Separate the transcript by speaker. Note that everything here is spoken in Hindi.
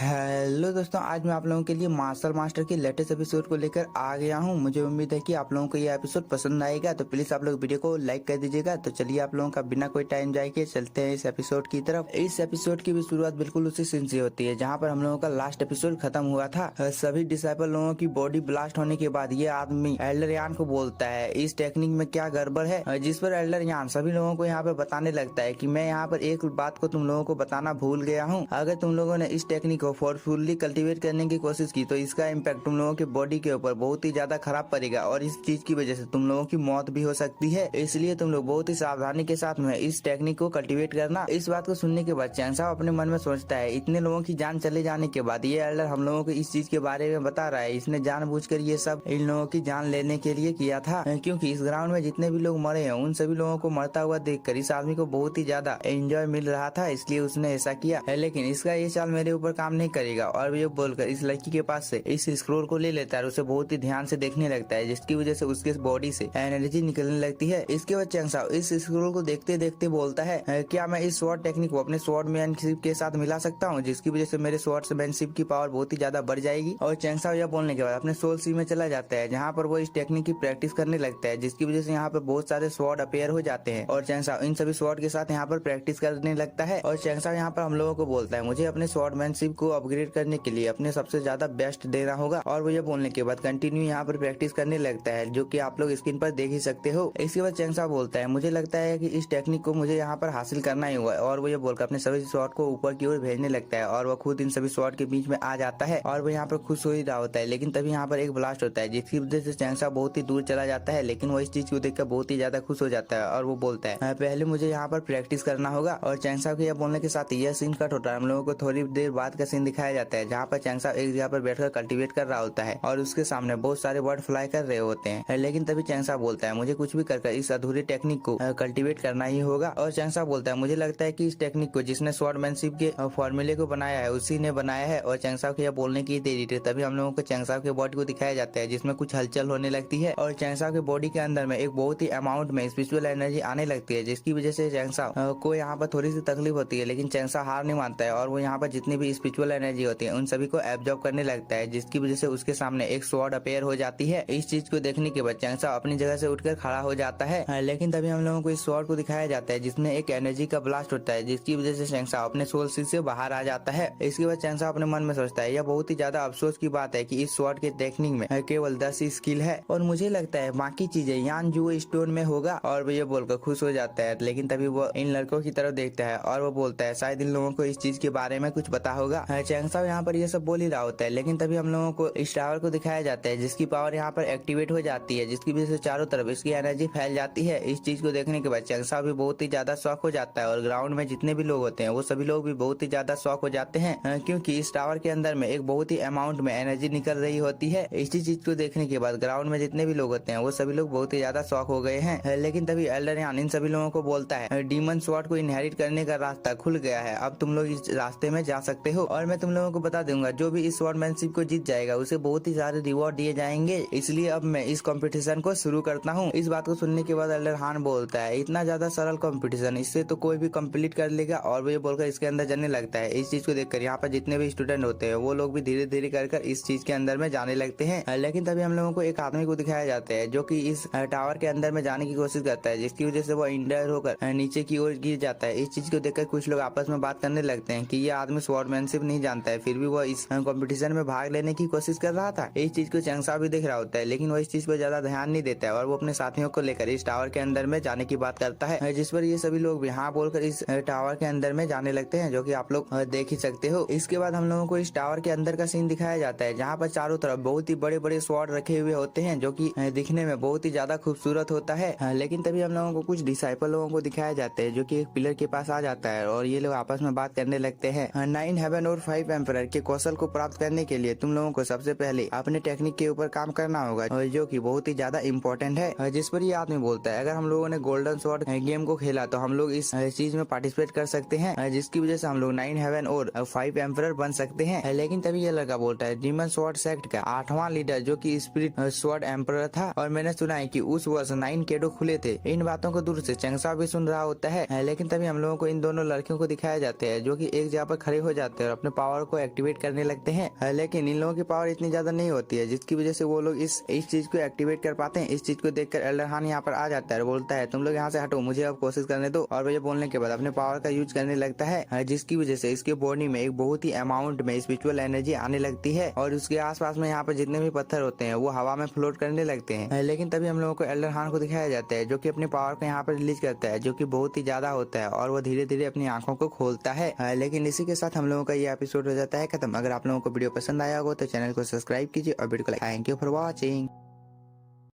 Speaker 1: हेलो दोस्तों, आज मैं आप लोगों के लिए मार्शल मास्टर की लेटेस्ट एपिसोड को लेकर आ गया हूं। मुझे उम्मीद है कि आप लोगों को ये एपिसोड पसंद आएगा, तो प्लीज आप लोग वीडियो को लाइक कर दीजिएगा। तो चलिए आप लोगों का बिना कोई टाइम जाए के चलते हैं इस एपिसोड की तरफ। इस एपिसोड की भी शुरुआत बिल्कुल उसी सीन से होती है जहाँ पर हम लोगों का लास्ट एपिसोड खत्म हुआ था। सभी डिसाइपल लोगों की बॉडी ब्लास्ट होने के बाद ये आदमी एल्डर यान को बोलता है इस टेक्निक में क्या गड़बड़ है, जिस पर एल्डर यान सभी लोगों को यहाँ पर बताने लगता है कि मैं यहाँ पर एक बात को तुम लोगों को बताना भूल गया हूँ। अगर तुम लोगों ने इस टेक्निक को फोर्सफुली कल्टीवेट करने की कोशिश की तो इसका इम्पैक्ट तुम लोगों की बॉडी के ऊपर बहुत ही ज्यादा खराब पड़ेगा और इस चीज की वजह से तुम लोगों की मौत भी हो सकती है। इसलिए तुम लोग बहुत ही सावधानी के साथ में इस टेक्निक को कल्टीवेट करना। इस बात को सुनने के बाद चैन साहब अपने मन में सोचता है इतने लोगों की जान चले जाने के बाद ये एल्डर हम लोगों को इस चीज के बारे में बता रहा है। इसने जानबूझकर ये सब इन लोगों की जान लेने के लिए किया था, क्योंकि इस ग्राउंड में जितने भी लोग मरे हैं उन सभी लोगों को मरता हुआ देखकर इस आदमी को बहुत ही ज्यादा एंजॉय मिल रहा था, इसलिए उसने ऐसा किया है। लेकिन इसका ये चाल मेरे ऊपर काम नहीं करेगा और ये बोलकर इस लड़की के पास से इस स्क्रोल को ले लेता है और उसे बहुत ही ध्यान से देखने लगता है, जिसकी वजह से उसके बॉडी से एनर्जी निकलने लगती है। इसके बाद चैंग साओ इस स्क्रोल को देखते देखते बोलता है क्या मैं इस स्वॉर्ड टेक्निक को अपने स्वॉर्ड मैनशिप के साथ मिला सकता हूँ, जिसकी वजह से मेरे स्वॉर्ड मैनशिप की पावर बहुत ही ज्यादा बढ़ जाएगी। और चैंग साओ यह बोलने के बाद अपने सोल सी में चला जाता है, जहाँ पर वो इस टेक्निक की प्रैक्टिस करने लगता है, जिसकी वजह से यहाँ पर बहुत सारे स्वॉर्ड अपेयर हो जाते हैं और चैंग साओ इन सभी स्वॉर्ड के साथ यहाँ पर प्रैक्टिस करने लगता है। और चैंग साओ यहाँ पर हम लोगों को बोलता है मुझे अपने स्वॉर्ड मैनशिप को अपग्रेड करने के लिए अपने सबसे ज्यादा बेस्ट देना होगा। और वो ये बोलने के बाद कंटिन्यू यहाँ पर प्रैक्टिस करने लगता है, जो कि आप लोग स्क्रीन पर देख ही सकते हो। इसके बाद चैंग साओ बोलता है मुझे लगता है कि इस टेक्निक को मुझे यहाँ पर हासिल करना ही होगा। और वो ये बोलकर अपने सभी स्वॉर्ड को ऊपर की ओर भेजने लगता है और वो खुद इन सभी स्वॉर्ड के बीच में आ जाता है और वो यहाँ पर खुश हो ही रहा होता है। लेकिन तभी यहाँ पर एक ब्लास्ट होता है, जिसकी वजह से चैंग साओ बहुत ही दूर चला जाता है। लेकिन वो इस चीज को देखकर बहुत ही ज्यादा खुश हो जाता है और वो बोलता है पहले मुझे यहाँ पर प्रैक्टिस करना होगा। और चैंग साओ के यह बोलने के साथ यह सीन कट होता है। हम लोगों को थोड़ी देर बाद का सीन दिखाया जाता है, जहाँ पर चैंग साओ एक जगह पर बैठकर कल्टीवेट कर रहा होता है और उसके सामने बहुत सारे बर्ड फ्लाई कर रहे होते हैं। लेकिन तभी चैंग साओ बोलता है मुझे कुछ भी कर इस अधूरी टेक्निक को कल्टीवेट करना ही होगा। और चैंग साओ बोलता है मुझे लगता है कि इस टेक्निक को जिसने स्वॉर्डमैनशिप के फॉर्मूले को बनाया है उसी ने बनाया है। और चैंग साओ के यह बोलने की देरी थी तभी हम लोगों को चैंग साओ के बॉडी को दिखाया जाता है, जिसमें कुछ हलचल होने लगती है और चैंग साओ के बॉडी के अंदर में एक बहुत ही अमाउंट में स्पिरिचुअल एनर्जी आने लगती है, जिसकी वजह से चैंग साओ को यहाँ पर थोड़ी सी तकलीफ होती है। लेकिन चैंग साओ हार नहीं मानता है और वो यहाँ पर जितनी भी स्पिरिचुअल एनर्जी होती है उन सभी को एब्जॉर्ब करने लगता है, जिसकी वजह से उसके सामने एक स्वॉर्ड अपेयर हो जाती है। इस चीज को देखने के बाद चैंग साओ अपनी जगह से उठकर खड़ा हो जाता है। लेकिन तभी हम लोगों को इस स्वॉर्ड को दिखाया जाता है जिसमें एक एनर्जी का ब्लास्ट होता है, जिसकी वजह से चैंग साओ अपने सोल सी से बाहर आ जाता है। इसके बाद चैंग साओ अपने मन में सोचता है यह बहुत ही ज्यादा अफसोस की बात है कि इस स्वॉर्ड के टेक्निक में केवल 10 ही स्किल है और मुझे लगता है बाकी चीजें यान जो स्टोन में होगा। और वो ये बोलकर खुश हो जाता है। लेकिन तभी वो इन लड़कों की तरफ देखता है और वो बोलता है शायद इन लोगों को इस चीज के बारे में कुछ पता होगा। चैंग साओ यहाँ पर ये सब बोल ही रहा होता है, लेकिन तभी हम लोगों को इस टावर को दिखाया जाता है जिसकी पावर यहाँ पर एक्टिवेट हो जाती है, जिसकी वजह से चारों तरफ इसकी एनर्जी फैल जाती है। इस चीज को देखने के बाद चैंग साओ भी बहुत ही ज्यादा शॉक हो जाता है और ग्राउंड में जितने भी लोग होते हैं वो सभी लोग भी बहुत ही ज्यादा शॉक हो जाते हैं, क्योंकि इस टावर के अंदर में एक बहुत ही अमाउंट में एनर्जी निकल रही होती है। इसी चीज को देखने के बाद ग्राउंड में जितने भी लोग होते हैं वो सभी लोग बहुत ही ज्यादा शॉक हो गए हैं। लेकिन तभी एल्डर यान इन सभी लोगों को बोलता है डीमन स्वॉर्ड को इनहेरिट करने का रास्ता खुल गया है, अब तुम लोग इस रास्ते में जा सकते हो। और मैं तुम लोगों को बता दूंगा जो भी इस स्वॉर्डमैनशिप को जीत जाएगा उसे बहुत ही सारे रिवॉर्ड दिए जाएंगे, इसलिए अब मैं इस कंपटीशन को शुरू करता हूँ। इस बात को सुनने के बाद एल्डर हान बोलता है इतना ज्यादा सरल कंपटीशन, इससे तो कोई भी कंप्लीट कर लेगा। और वो ये बोलकर इसके अंदर जाने लगता है। इस चीज को देखकर यहाँ पर जितने भी स्टूडेंट होते हैं वो लोग भी धीरे धीरे कर इस चीज के अंदर में जाने लगते हैं। लेकिन तभी हम लोगों को एक आदमी को दिखाया जाता है जो कि इस टावर के अंदर में जाने की कोशिश करता है, जिसकी वजह से वो इंडर होकर नीचे की ओर गिर जाता है। इस चीज को देखकर कुछ लोग आपस में बात करने लगते हैं कि ये आदमी स्वॉर्डमैनशिप नहीं जानता है, फिर भी वो इस कंपटीशन में भाग लेने की कोशिश कर रहा था। इस चीज को चैंग साओ भी देख रहा होता है, लेकिन वो इस चीज पर ज्यादा ध्यान नहीं देता है और वो अपने साथियों को लेकर इस टावर के अंदर में जाने की बात करता है, जिस पर ये सभी लोग भी हाँ बोलकर इस टावर के अंदर में जाने लगते हैं, जो कि आप लोग देख ही सकते हो। इसके बाद हम लोगों को इस टावर के अंदर का सीन दिखाया जाता है, जहाँ पर चारों तरफ बहुत ही बड़े बड़े स्वॉर्ड रखे हुए होते हैं, जो कि दिखने में बहुत ही ज्यादा खूबसूरत होता है। लेकिन तभी हम लोगों को कुछ डिसाइपल लोगों को दिखाया जाता है, जो कि एक पिलर के पास आ जाता है और ये लोग आपस में बात करने लगते हैं। 9 हेवन और 5 एम्परर के कौशल को प्राप्त करने के लिए तुम लोगों को सबसे पहले अपने टेक्निक के ऊपर काम करना होगा, जो कि बहुत ही ज्यादा इम्पोर्टेंट है। जिस पर ये आदमी बोलता है अगर हम लोगों ने गोल्डन स्वॉर्ड गेम को खेला तो हम लोग इस चीज में पार्टिसिपेट कर सकते हैं, जिसकी वजह से हम लोग 9 हेवन और 5 एम्परर बन सकते हैं। लेकिन तभी ये लड़का बोलता है डीमन स्वॉर्ड सेक्ट का 8वां लीडर जो कि स्पिरिट स्वॉर्ड एम्परर था और मैंने सुना है कि उस वर्ष 9 केडो खुले थे। इन बातों को दूर से चैंग साओ भी सुन रहा होता है। लेकिन तभी हम लोगों को इन दोनों लड़कियों को दिखाया जाता है, जो कि एक जगह पर खड़े हो जाते हैं और अपने पावर को एक्टिवेट करने लगते हैं। लेकिन इन लोगों की पावर इतनी ज्यादा नहीं होती है जिसकी वजह से वो लोग इस चीज को एक्टिवेट कर पाते हैं। इस चीज को देखकर एल्डर हान यहाँ पर आ जाता है, बोलता है तुम लोग यहाँ से हटो, मुझे अब कोशिश करने दो। और ये बोलने के बाद अपने पावर का यूज करने लगता है, जिसकी वजह से इसके बॉडी में एक बहुत ही अमाउंट में स्पिरिचुअल एनर्जी आने लगती है और उसके आसपास में यहाँ पर जितने भी पत्थर होते हैं वो हवा में फ्लोट करने लगते हैं। लेकिन तभी हम लोगों को एल्डर हान को दिखाया जाता है जो कि अपनी पावर को यहाँ पर रिलीज करता है, जो कि बहुत ही ज्यादा होता है और वो धीरे धीरे अपनी आंखों को खोलता है। लेकिन इसी के साथ हम लोगों का ये एपिसोड हो जाता है खत्म। अगर आप लोगों को वीडियो पसंद आया हो तो चैनल को सब्सक्राइब कीजिए और वीडियो को like. Thank you for watching.